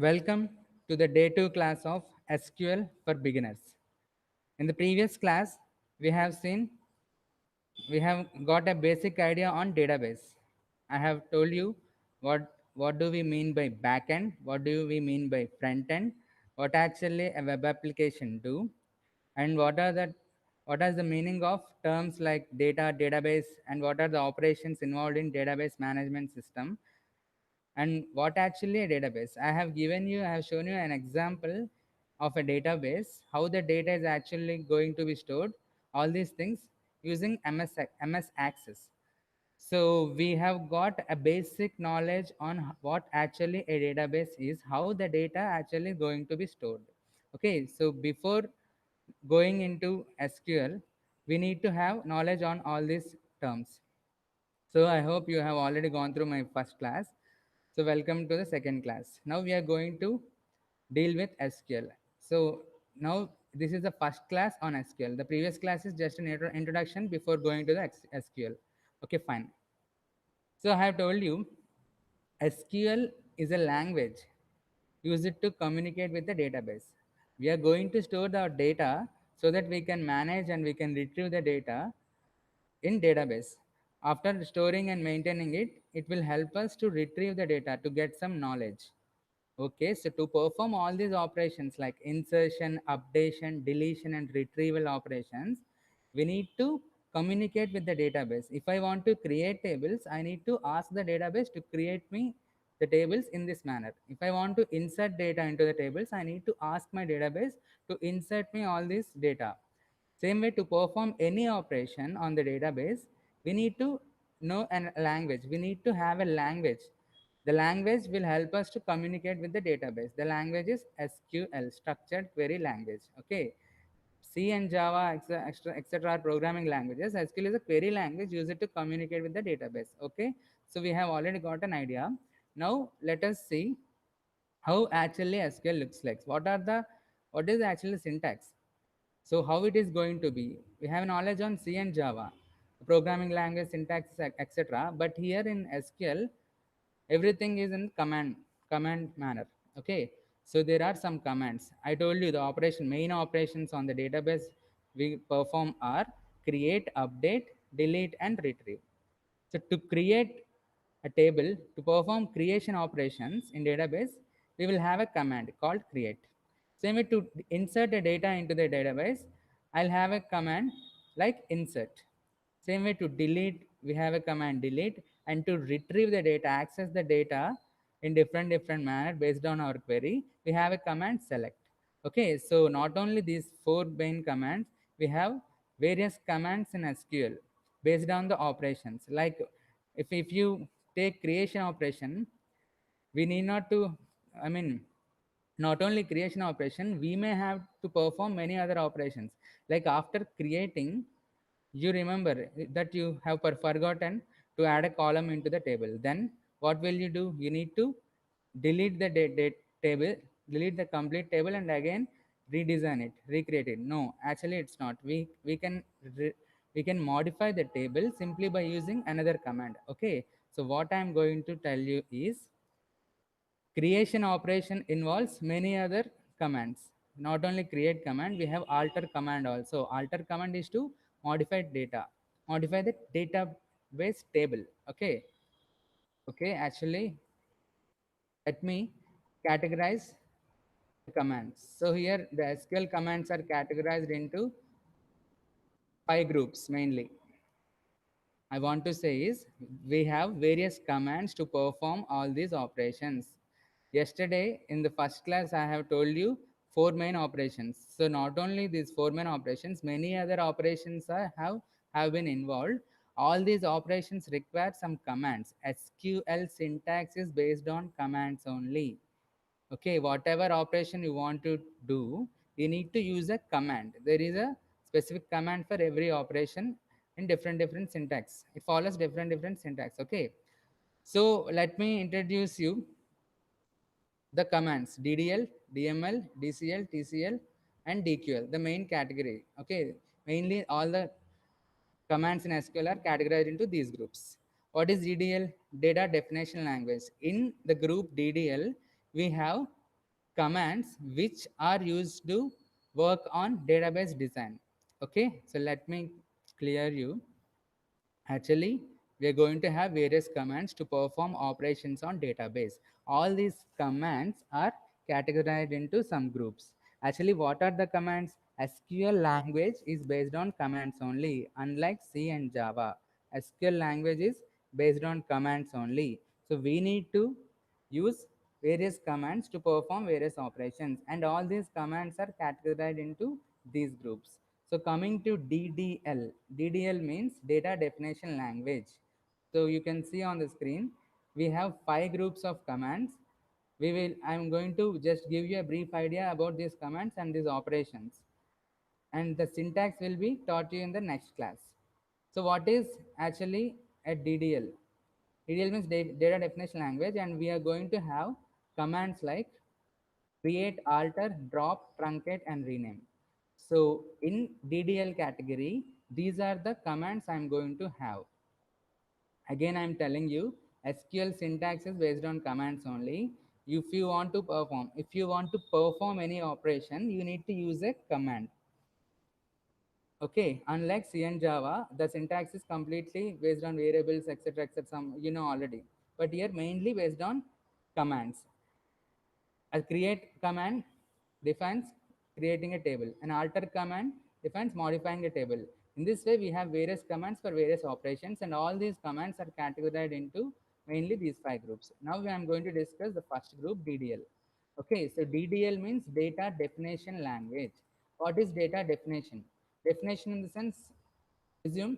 Welcome to the day 2 class of SQL for beginners. In the previous class, we have seen we have got a basic idea on database. I have told you what do we mean by backend, what do we mean by front end, what actually a web application do, and what is the meaning of terms like data, database, and what are the operations involved in database management system, and what actually a database. I have shown you an example of a database, how the data is actually going to be stored, all these things using MS Access. So we have got a basic knowledge on what actually a database is, how the data actually going to be stored. Okay, so before going into SQL, we need to have knowledge on all these terms. So I hope you have already gone through my first class. So welcome to the second class. Now we are going to deal with SQL. So now this is the first class on SQL. The previous class is just an introduction before going to the SQL. Okay, fine. So I have told you SQL is a language used to communicate with the database. We are going to store our data so that we can manage and we can retrieve the data in database. After storing and maintaining it, it will help us to retrieve the data to get some knowledge. Okay, so to perform all these operations like insertion, updation, deletion, and retrieval operations, we need to communicate with the database. If I want to create tables, I need to ask the database to create me the tables in this manner. If I want to insert data into the tables, I need to ask my database to insert me all this data. Same way, to perform any operation on the database, we need to know a language. We need to have a language. The language will help us to communicate with the database. The language is SQL, Structured Query Language. Okay. C and Java, etc. are programming languages. SQL is a query language used to communicate with the database. Okay. So we have already got an idea. Now let us see how actually SQL looks like. What is actually syntax? So how it is going to be? We have knowledge on C and Java, programming language, syntax, etc. But here in SQL, everything is in command manner. Okay, so there are some commands. I told you the main operations on the database we perform are create, update, delete, and retrieve. So to create a table, to perform creation operations in database, we will have a command called create. Same way, to insert a data into the database, I'll have a command like insert. Same way, to delete, we have a command delete, and to retrieve the data, access the data in different manner based on our query, we have a command select. Okay, so not only these four main commands, we have various commands in SQL based on the operations. Like if you take creation operation, we need not to, I mean, not only creation operation, we may have to perform many other operations. Like after creating, you remember that you have forgotten to add a column into the table. Then what will you do? You need to delete the table, delete the complete table, and again redesign it, recreate it. No, actually it's not. We can modify the table simply by using another command. Okay, so what I'm going to tell you is creation operation involves many other commands. Not only create command, we have alter command also. Alter command is to modify data, modify the database table. Okay, okay. Actually, let me categorize the commands. So here the SQL commands are categorized into 5 groups mainly. I want to say is we have various commands to perform all these operations. Yesterday in the first class, I have told you four main operations. So not only these four main operations, many other operations have been involved. All these operations require some commands. SQL syntax is based on commands only. Okay, whatever operation you want to do, you need to use a command. There is a specific command for every operation in different syntax. It follows different syntax. Okay, so let me introduce you the commands DDL, DML, DCL, TCL, and DQL, the main category. Okay, mainly all the commands in SQL are categorized into these groups. What is DDL? Data Definition Language. In the group DDL, we have commands which are used to work on database design. Okay, so let me clear you. Actually, we are going to have various commands to perform operations on database. All these commands are categorized into some groups. Actually, what are the commands? SQL language is based on commands only, unlike C and Java. SQL language is based on commands only. So we need to use various commands to perform various operations, and all these commands are categorized into these groups. So coming to DDL, DDL means data definition language. So you can see on the screen, we have 5 groups of commands. I'm going to just give you a brief idea about these commands and these operations. And the syntax will be taught you in the next class. So what is actually a DDL? DDL means data definition language, and we are going to have commands like create, alter, drop, truncate, and rename. So in DDL category, these are the commands I'm going to have. Again, I'm telling you, SQL syntax is based on commands only. If you want to perform any operation, you need to use a command. Okay, unlike C and Java, the syntax is completely based on variables, etc., etc. Some you know already, but here mainly based on commands. A create command defines creating a table. An alter command defines modifying a table. In this way, we have various commands for various operations, and all these commands are categorized into mainly these 5 groups. Now, I am going to discuss the first group, DDL. Okay, so DDL means data definition language. What is data definition? Definition in the sense, assume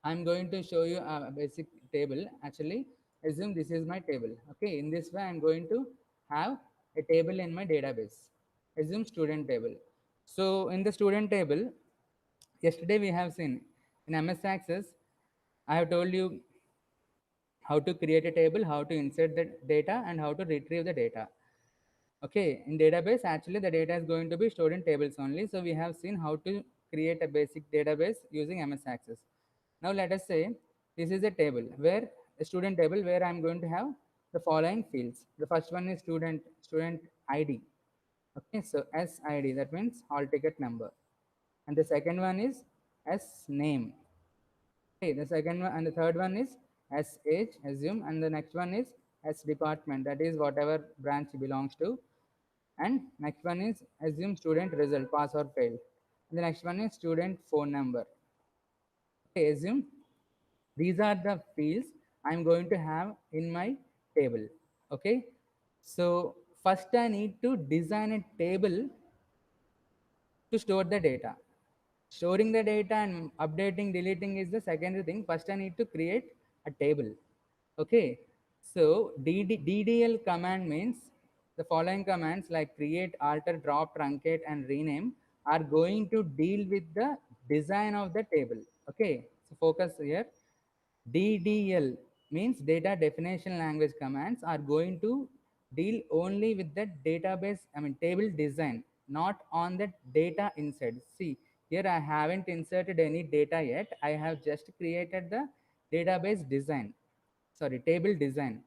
I'm going to show you a basic table. Actually, assume this is my table. Okay, in this way, I'm going to have a table in my database. Assume student table. So in the student table, yesterday we have seen in MS Access, I have told you how to create a table, how to insert the data, and how to retrieve the data. Okay, in database, actually the data is going to be stored in tables only. So we have seen how to create a basic database using MS Access. Now let us say this is a table where a student table where I'm going to have the following fields. The first one is student ID. Okay, so SID, that means hall ticket number. And the second one is S name. Okay, the second one and the third one is S age, assume, and the next one is S department, that is whatever branch he belongs to. And next one is assume student result, pass or fail. And the next one is student phone number. Okay, assume these are the fields I'm going to have in my table. Okay, so first I need to design a table to store the data. Storing the data and updating, deleting is the secondary thing. First, I need to create a table. Okay, so DDL command means the following commands like create, alter, drop, truncate, and rename are going to deal with the design of the table. Okay, so focus here. DDL means data definition language commands are going to deal only with the database, table design, not on the data inside. See, here I haven't inserted any data yet. I have just created the database design, sorry, table design.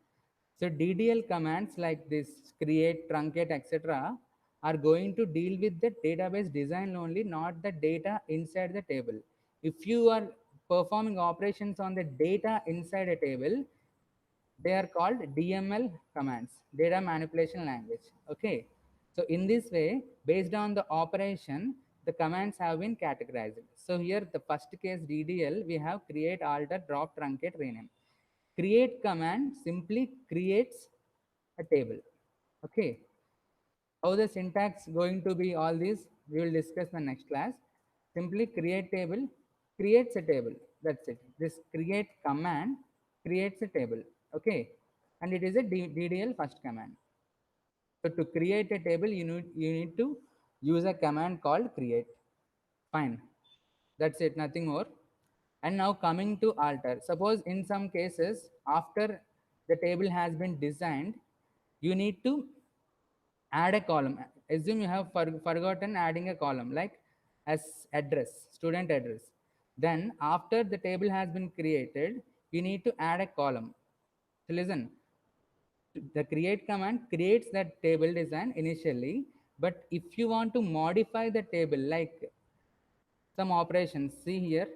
So DDL commands like this create, truncate, etc. are going to deal with the database design only, not the data inside the table. If you are performing operations on the data inside a table, they are called DML commands, data manipulation language. Okay. So in this way, based on the operation, the commands have been categorized. So here the first case DDL, we have create, alter, drop, truncate, rename. Create command simply creates a table. Okay. How the syntax going to be all these, we will discuss in the next class. Simply create table, creates a table. That's it. This create command creates a table. Okay. And it is a DDL first command. So to create a table, you need to use a command called create. Fine. That's it, nothing more. And now coming to alter. Suppose in some cases, after the table has been designed, you need to add a column. Assume you have forgotten adding a column like as address, student address. Then after the table has been created, you need to add a column. So listen, The create command creates that table design initially, but if you want to modify the table, like some operations, see here,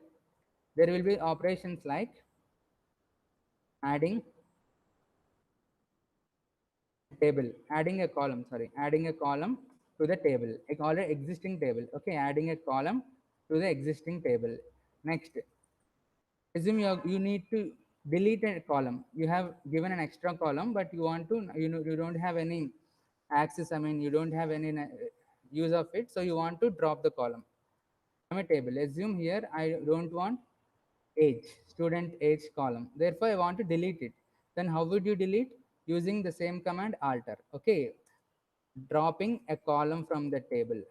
there will be operations like adding table, adding a column, sorry, adding a column to the table, like already existing table. Okay, adding a column to the existing table. Next, assume you need to delete a column. You have given an extra column, but you want to, you don't have any access, I mean, you don't have any use of it, so you want to drop the column from a table. Assume here I don't want age, student age column, therefore I want to delete it. Then how would you delete? Using the same command, alter. Okay, dropping a column from the table.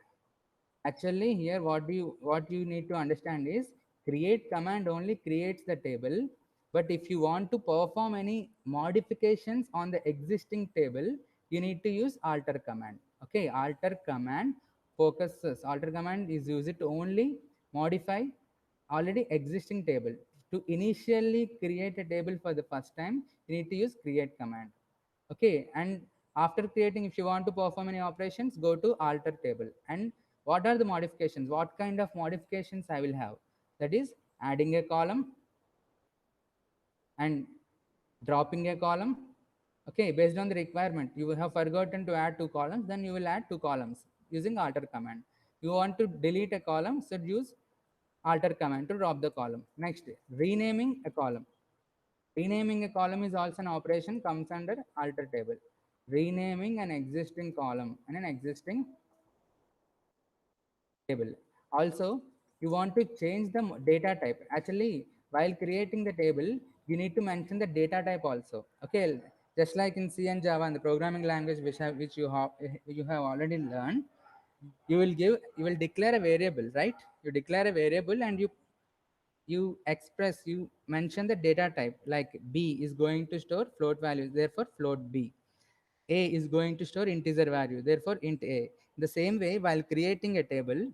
Actually here what you need to understand is, create command only creates the table, but if you want to perform any modifications on the existing table, you need to use alter command. Okay, alter command focuses, alter command is used to only modify already existing table. To initially create a table for the first time, you need to use create command. Okay, and after creating, if you want to perform any operations, go to alter table. And what are the modifications? What kind of modifications I will have? That is adding a column and dropping a column. Okay, based on the requirement, you have forgotten to add two columns, then you will add two columns using alter command. You want to delete a column, so use alter command to drop the column. Next, renaming a column. Renaming a column is also an operation, comes under alter table. Renaming an existing column and an existing table. Also, you want to change the data type. Actually, while creating the table, you need to mention the data type also. Okay, just like in C and Java, and the programming language which you have already learned, you will declare a variable, right? You declare a variable and you mention the data type, like b is going to store float values, therefore float b. A is going to store integer value, therefore int a. The same way, while creating a table,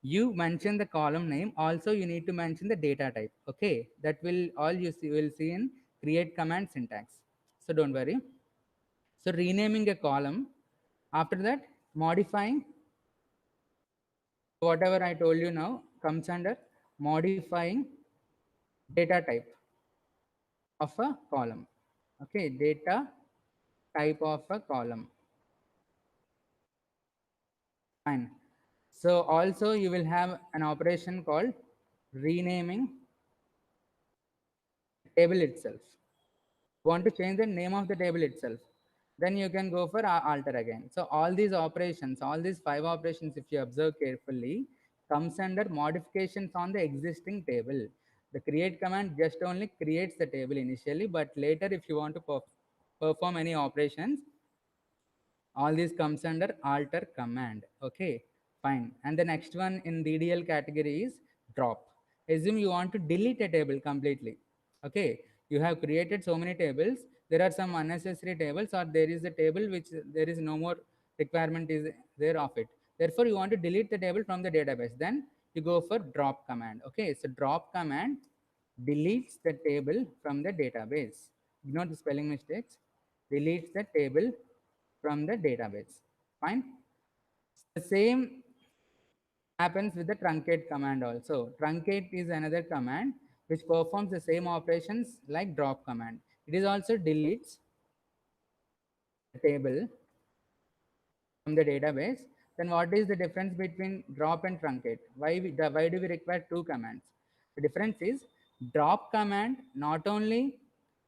you mention the column name, also you need to mention the data type. Okay, that will all will see in create command syntax, so don't worry. So renaming a column, after that modifying whatever I told you now comes under modifying data type of a column. Okay, data type of a column. Fine. So also you will have an operation called renaming table itself. Want to change the name of the table itself, then you can go for alter again. So all these operations, all these 5 operations, if you observe carefully, comes under modifications on the existing table. The create command just only creates the table initially, but later if you want to perform any operations, all these comes under alter command. Okay, fine. And the next one in DDL category is drop. Assume you want to delete a table completely. Okay, you have created so many tables, there are some unnecessary tables, or there is a table which there is no more requirement is there of it, therefore you want to delete the table from the database, then you go for drop command. Okay, so drop command deletes the table from the database. Ignore the spelling mistakes. Deletes the table from the database. Fine. The same happens with the truncate command also. Truncate is another command which performs the same operations like drop command. It is also deletes the table from the database. Then what is the difference between drop and truncate? Why do we require two commands? The difference is drop command not only,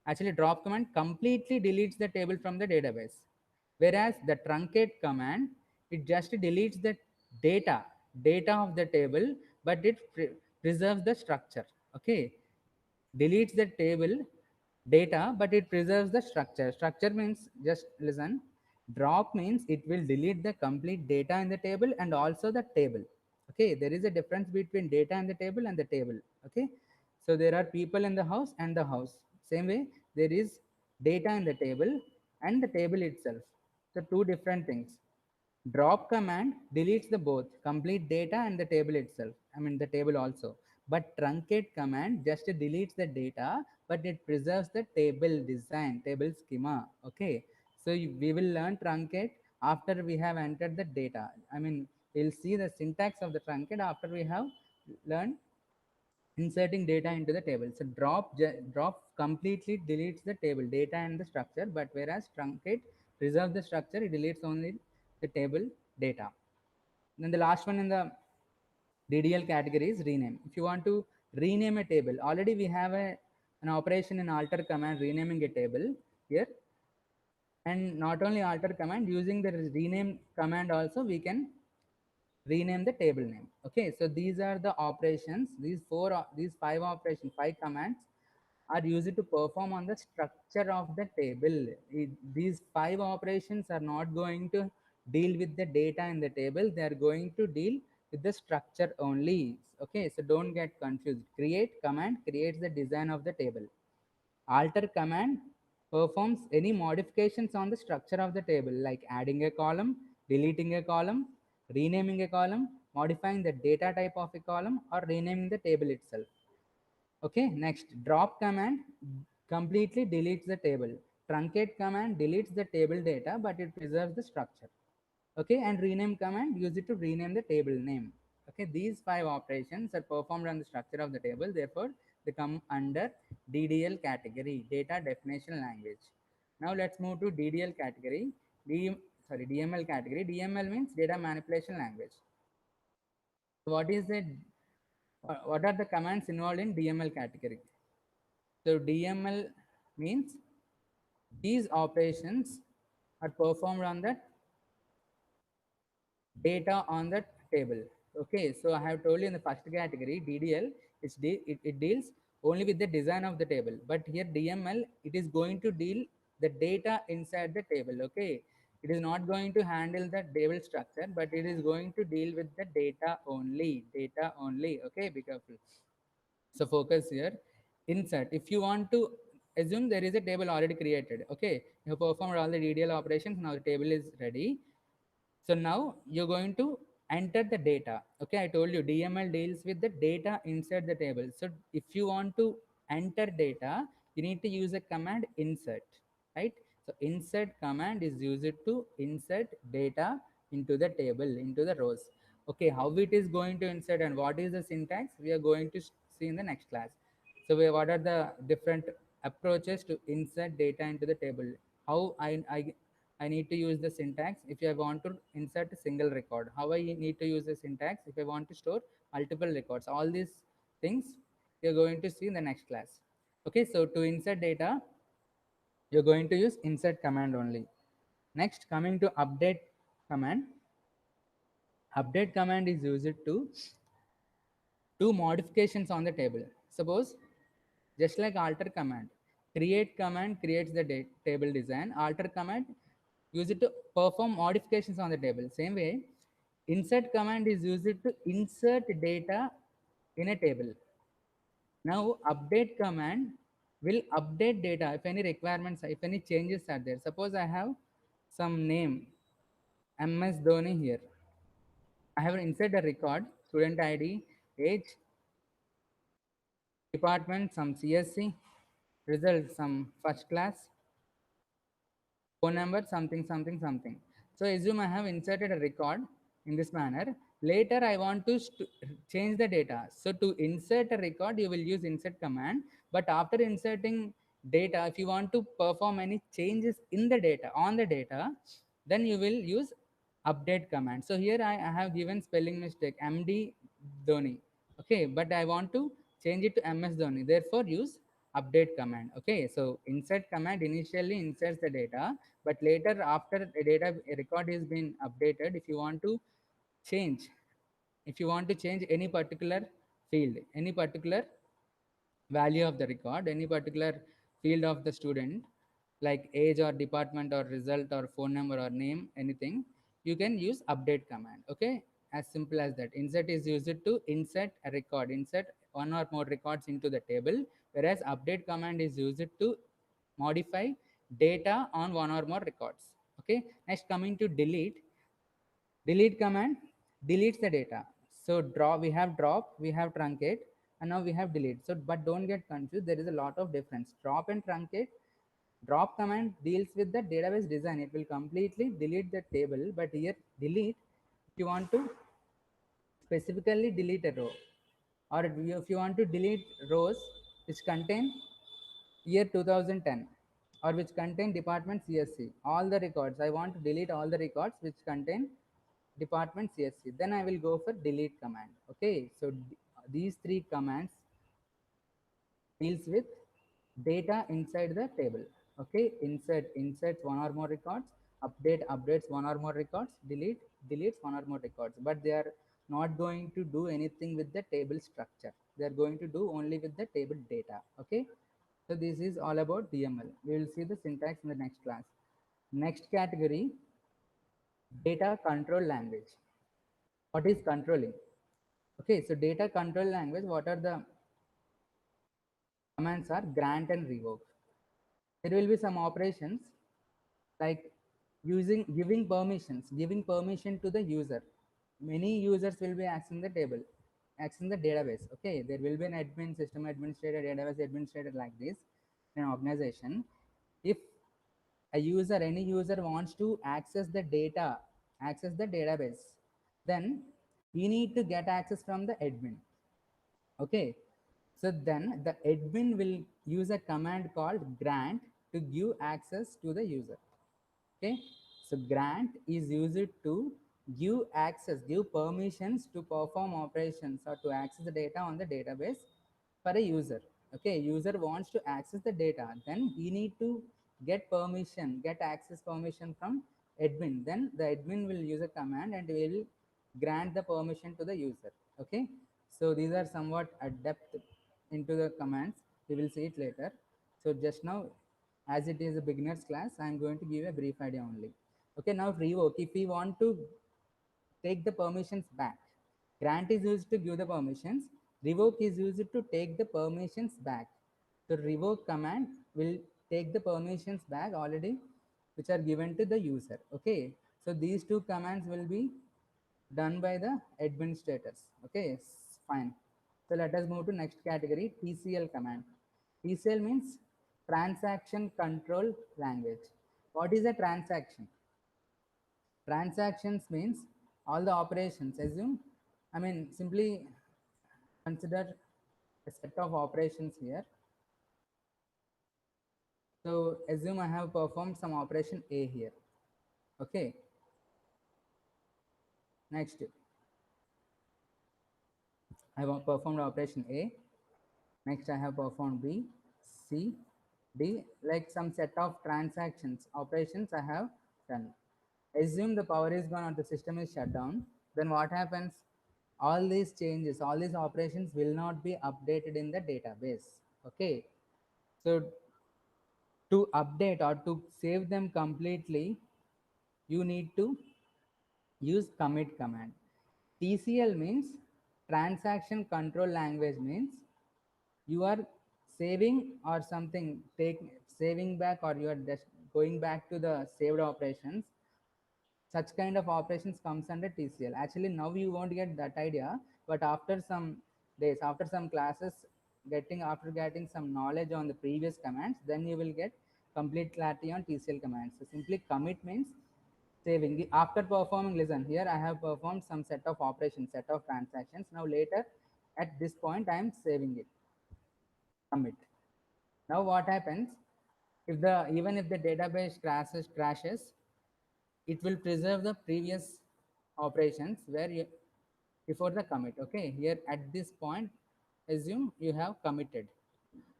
actually drop command completely deletes the table from the database, whereas the truncate command, it just deletes the data, data of the table, but it preserves the structure. Okay, deletes the table data, but it preserves the structure. Structure means, just listen, drop means it will delete the complete data in the table and also the table. Okay, there is a difference between data in the table and the table. Okay, so there are people in the house and the house. Same way, there is data in the table and the table itself. So two different things. Drop command deletes the both complete data and the table itself, I mean the table also, But truncate command just deletes the data, but it preserves the table design, table schema. Okay, so we will learn truncate after we have entered the data. I mean, we'll see the syntax of the truncate after we have learned inserting data into the table. So drop completely deletes the table data and the structure, but whereas truncate preserves the structure, it deletes only the table data. Then the last one in the DDL category is rename. If you want to rename a table, already we have an operation in alter command renaming a table here. And not only alter command, using the rename command also we can rename the table name. Okay, so these are the operations. These five operations, five commands are used to perform on the structure of the table. These five operations are not going to deal with the data in the table. They are going to deal with the structure only. Okay, so don't get confused. Create command creates the design of the table. Alter command performs any modifications on the structure of the table, like adding a column, deleting a column, renaming a column, modifying the data type of a column, or renaming the table itself. Okay, next, drop command completely deletes the table. Truncate command deletes the table data, but it preserves the structure. Okay, and rename command use it to rename the table name. Okay, these five operations are performed on the structure of the table, therefore they come under DDL category, data definition language. Now let's move to DDL category. DML category. DML means data manipulation language. What is the what are the commands involved in DML category? So DML means these operations are performed on the data on the table. Okay, so I have told you in the first category, DDL, it deals only with the design of the table. But here DML, it is going to deal the data inside the table. Okay, it is not going to handle the table structure, but it is going to deal with the data only. Data only. Okay, be careful. So focus here. Insert. If you want to assume there is a table already created. Okay, you have performed all the DDL operations. Now the table is ready. So now you're going to enter the data. Okay, I told you DML deals with the data inside the table. So if you want to enter data, you need to use a command insert, right? So insert command is used to insert data into the table, into the rows. Okay, how it is going to insert and what is the syntax, we are going to see in the next class. So what are the different approaches to insert data into the table? How I need to use the syntax if I want to insert a single record. How I need to use the syntax if I want to store multiple records. All these things you're going to see in the next class. Okay, so to insert data, you're going to use insert command only. Next, coming to update command. Update command is used to do modifications on the table. Suppose just like alter command, create command creates the table design, alter command use it to perform modifications on the table. Same way, insert command is used to insert data in a table. Now update command will update data if any requirements, if any changes are there. Suppose I have some name MS Dhoni here. I have insert a record, student ID, age, department, some CSC, result, some first class, phone number, something, something, something. So assume I have inserted a record in this manner. Later I want to change the data. So to insert a record, you will use insert command. But after inserting data, if you want to perform any changes in the data, on the data, then you will use update command. So here I have given spelling mistake, MD Dhoni. Okay, but I want to change it to MS Dhoni. Therefore, use update command. Okay, so insert command initially inserts the data, but later after a data a record is being updated, if you want to change, if you want to change any particular field, any particular value of the record, any particular field of the student, like age or department or result or phone number or name, anything, you can use update command. Okay, as simple as that. Insert is used to insert a record, insert one or more records into the table, whereas update command is used to modify data on one or more records. Okay, next coming to delete. Delete command deletes the data. So we have drop, we have truncate. and now we have delete. So, but don't get confused. There is a lot of difference. Drop and truncate. Drop command deals with the database design. It will completely delete the table, but here delete, if you want to specifically delete a row, or if you want to delete rows which contain year 2010 or which contain department CSC, all the records, I want to delete all the records which contain department CSC, then I will go for delete command. Okay, so these three commands deals with data inside the table. Okay, insert inserts one or more records, update updates one or more records, delete deletes one or more records, but they are not going to do anything with the table structure. They are going to do only with the table data. Okay, so this is all about DML. We will see the syntax in the next class. Next category, data control language. What is controlling? Okay, so data control language, what are the commands are grant and revoke. There will be some operations like giving permission to the user. Many users will be accessing the table, accessing the database. Okay, there will be an admin, system administrator, database administrator, like this in an organization. If any user wants to access the data, access the database, then we need to get access from the admin. Okay, so then the admin will use a command called grant to give access to the user. Okay, so grant is used to give access, give permissions to perform operations or to access the data on the database for a user. Okay, user wants to access the data, then he need to get permission, get access permission from admin. Then the admin will use a command and will grant the permission to the user. Okay, so these are somewhat a depth into the commands. We will see it later. So just now, as it is a beginner's class, I am going to give a brief idea only. Okay, now revoke. If we want to take the permissions back, grant is used to give the permissions, revoke is used to take the permissions back. So revoke command will take the permissions back already which are given to the user. Okay, so these two commands will be done by the administrators. Okay, fine. So let us move to next category, TCL command. TCL means transaction control language. What is a transaction? Transactions means all the operations. Assume, I mean, simply consider a set of operations here. So assume I have performed some operation A here. Okay. Next, I have performed operation A. Next, I have performed B, C, D, like some set of transactions, operations I have done. Assume the power is gone or the system is shut down. Then what happens? All these changes, all these operations will not be updated in the database. Okay. So to update or to save them completely, you need to use commit command. TCL means transaction control language, means you are saving or something, take saving back, or you are just going back to the saved operations. Such kind of operations comes under TCL. Actually now you won't get that idea, but after some days, after some classes, after getting some knowledge on the previous commands, then you will get complete clarity on TCL commands. So simply commit means saving. After performing, listen here, I have performed some set of operations, set of transactions. Now later at this point I am saving it. Commit. Now what happens? If the even if the database crashes, it will preserve the previous operations where you before the commit. Okay, here at this point, assume you have committed.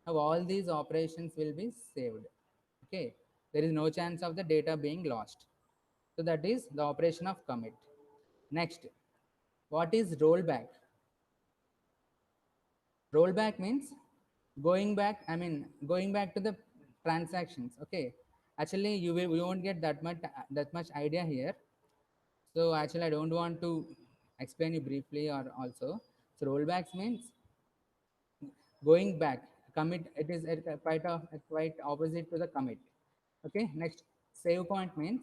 Now all these operations will be saved. Okay, there is no chance of the data being lost. So that is the operation of commit. Next, what is rollback? Rollback means going back, I mean going back to the transactions. Okay, actually you won't get that much idea here. So actually I don't want to explain you briefly or also. So rollbacks means going back. Commit, it is quite opposite to the commit. Okay, next, save point means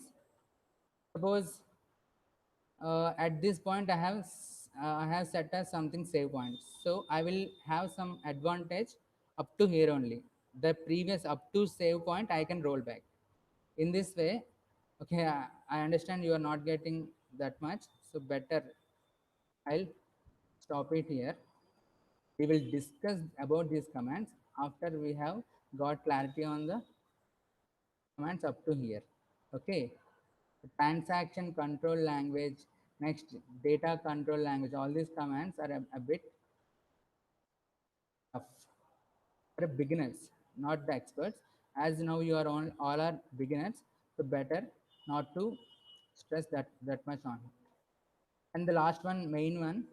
suppose at this point I have I have set as something save points. So I will have some advantage up to here only. The previous up to save point I can roll back. In this way, okay, I understand you are not getting that much. So better I'll stop it here. We will discuss about these commands after we have got clarity on the commands up to here. Okay. Transaction control language, next data control language, all these commands are a bit tough for beginners, not the experts. As now you are all are beginners, so better not to stress that much on it. And the last one, main one,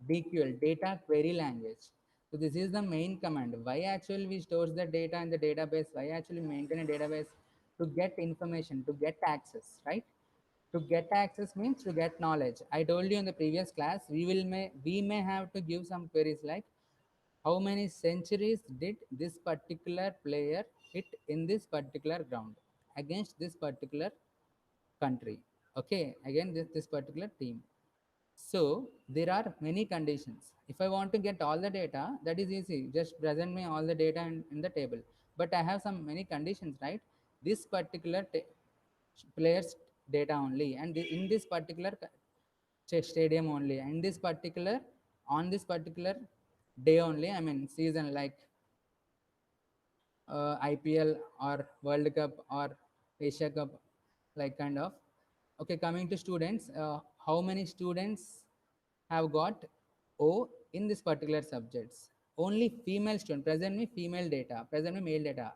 DQL, data query language. So this is the main command. Why actually we stores the data in the database? Why actually maintain a database? To get information, to get access, right? To get access means to get knowledge. I told you in the previous class, we may have to give some queries like how many centuries did this particular player hit in this particular ground against this particular country, okay, again this particular team. So there are many conditions. If I want to get all the data, that is easy. Just present me all the data in the table. But I have some many conditions, right? This particular player's data only, and in this particular stadium only, and this particular on this particular day only. I mean season like IPL or World Cup or Asia Cup, like kind of. Okay, coming to students, how many students have got O in this particular subjects? Only female student. Present me female data. Present me male data.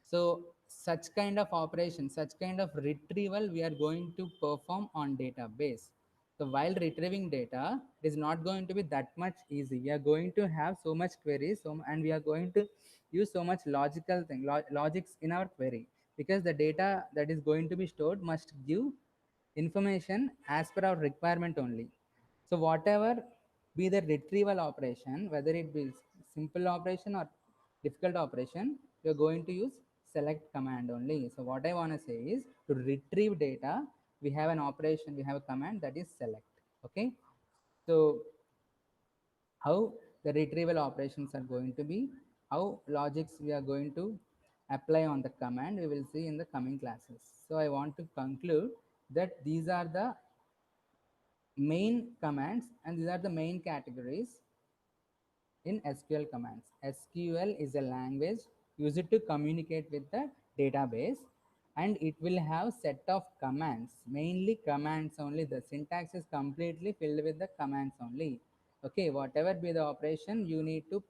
So such kind of operation, such kind of retrieval, we are going to perform on database. So while retrieving data, it is not going to be that much easy. We are going to have so much queries, and we are going to use so much logical thing, logics in our query, because the data that is going to be stored must give information as per our requirement only. So whatever be the retrieval operation, whether it be simple operation or difficult operation, we are going to use select command only. So what I want to say is, to retrieve data, we have an operation, we have a command that is select. Okay. So how the retrieval operations are going to be, how logics we are going to apply on the command, we will see in the coming classes. So I want to conclude that these are the main commands and these are the main categories in SQL commands. SQL is a language used to communicate with the database, and it will have set of commands, mainly commands only. The syntax is completely filled with the commands only. Okay, whatever be the operation, you need to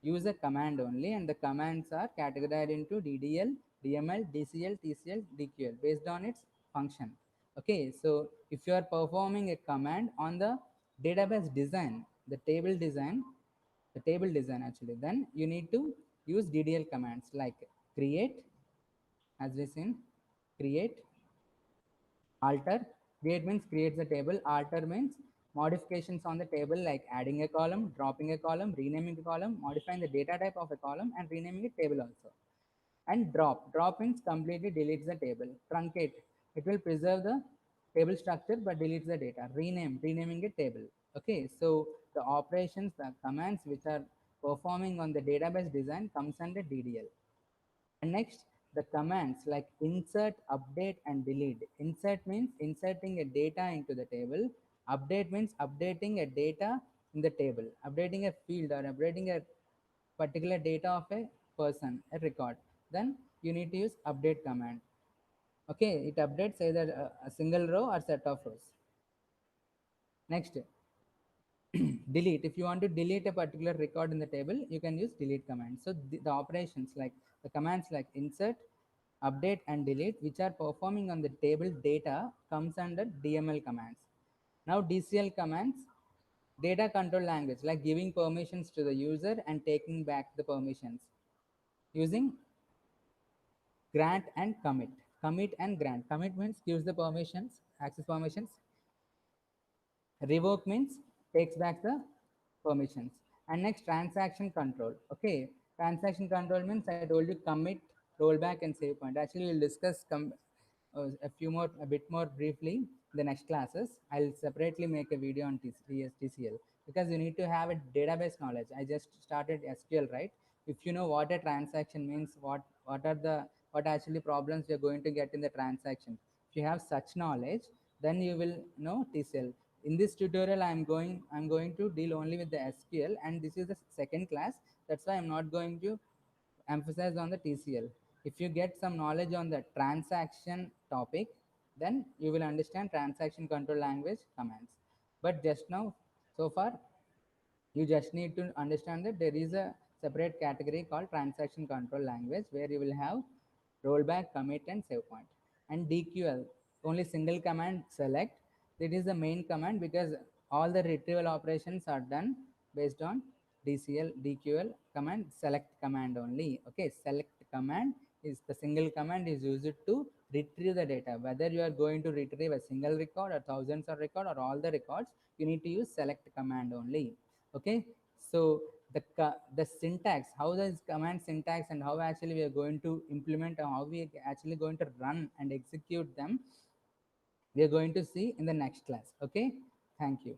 use a command only, and the commands are categorized into DDL, DML, DCL, TCL, DQL based on its function. Okay, so if you are performing a command on the database design, the table design actually, then you need to use DDL commands like create, as we seen, create, alter. Create means creates the table, alter means modifications on the table like adding a column, dropping a column, renaming a column, modifying the data type of a column and renaming a table also. And drop means completely deletes the table. Truncate, it will preserve the table structure but deletes the data. Renaming a table. Okay, so the operations, the commands which are performing on the database design comes under DDL. And next, the commands like insert, update, and delete. Insert means inserting a data into the table. Update means updating a data in the table, updating a field or updating a particular data of a person, a record. Then you need to use update command. Okay, it updates either a single row or set of rows. Next, delete. If you want to delete a particular record in the table, you can use delete command. So the operations like the commands like insert, update, and delete, which are performing on the table data, comes under DML commands. Now DCL commands, data control language, like giving permissions to the user and taking back the permissions using grant and commit. Commit and grant. Commit means gives the permissions, access permissions. Revoke means takes back the permissions. And next, transaction control. Okay, transaction control means I told you commit, rollback, and save point. Actually, we'll discuss a bit more briefly in the next classes. I'll separately make a video on TCL because you need to have a database knowledge. I just started SQL, right? If you know what a transaction means, what actually problems you're going to get in the transaction. If you have such knowledge, then you will know TCL. In this tutorial, I'm going to deal only with the SQL, and this is the second class. That's why I'm not going to emphasize on the TCL. If you get some knowledge on the transaction topic, then you will understand transaction control language commands. But just now, so far, you just need to understand that there is a separate category called transaction control language where you will have rollback, commit, and save point. And DQL, only single command select. It is the main command because all the retrieval operations are done based on DCL, DQL command, select command only. Okay, select command is the single command is used to retrieve the data. Whether you are going to retrieve a single record or thousands of record or all the records, you need to use select command only. Okay, so the syntax, how this command syntax and how actually we are going to implement or how we are actually going to run and execute them, we are going to see in the next class. Okay, thank you.